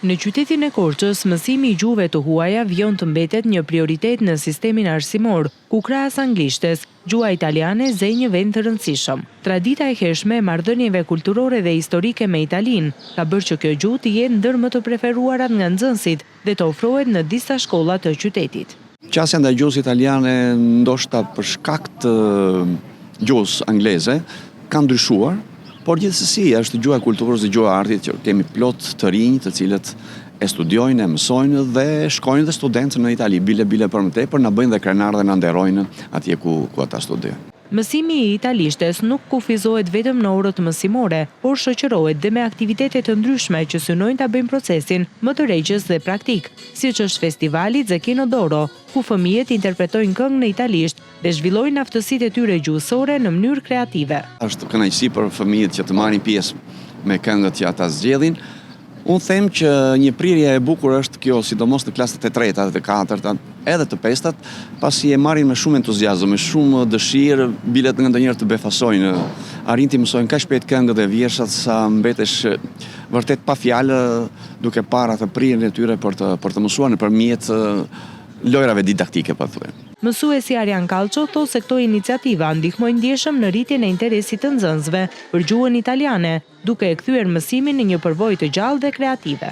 Në qytetin e Korçës, mësimi i gjuhëve të huaja vjon të mbetet një prioritet në sistemin arsimor, ku krahas anglishtes, gjuha italiane zë një vend të rëndësishëm. Tradita e hershme e marrëdhënieve kulturore dhe historike me Italinë ka bërë që kjo gjuhë të jetë ndër më të preferuarat nga nxënësit dhe të ofrohet në disa shkolla të qytetit. Qasja ndaj gjuhës italiane, ndoshta për shkak të gjuhës angleze, ka ndryshuar. Por gjithsesi është gjuha e kulturës dhe gjuha e artit që kemi plot të rinj të cilët e studiojnë, e mësojnë dhe shkojnë dhe studentë në Itali, bile për më tepër na bëjnë dhe krenar dhe na nderojnë atje ku ata studiojnë. Mësimi i italishtes nuk kufizohet vetëm në orët mësimore, por shoqërohet dhe me aktivitete të ndryshme që synojnë ta bëjnë procesin më të rregjës dhe praktik, siç është festivali Zekino d'Oro, ku fëmijët interpretojnë këngë në italisht dhe zhvillojnë aftësitë e tyre gjuhësore në mënyrë kreative. Është kënaqësi për fëmijët që të marrin pjesë me këngët që ata zgjedhin. Unë them që një prirje e bukur është kjo, sidomos në klasat e treta dhe të katërta, edhe të pestat, pasi e marrin me shumë entuziazëm, me shumë dëshirë, bilet nga ndonjëherë të befasojnë, arrin të mësojnë kaq shpejt këngët e vjershat sa mbetesh vërtet pa fjalë duke parë atë prirjen e tyre për të mësuar nëpërmjet lojrave didaktike, po thuajmë. Mësuesi Arjan Kallço thotë se këto iniciativa ndihmojnë ndjeshëm në rritjen e interesit të nxënësve për gjuhën italiane, duke e kthyer mësimin në një përvojë të gjallë dhe kreative.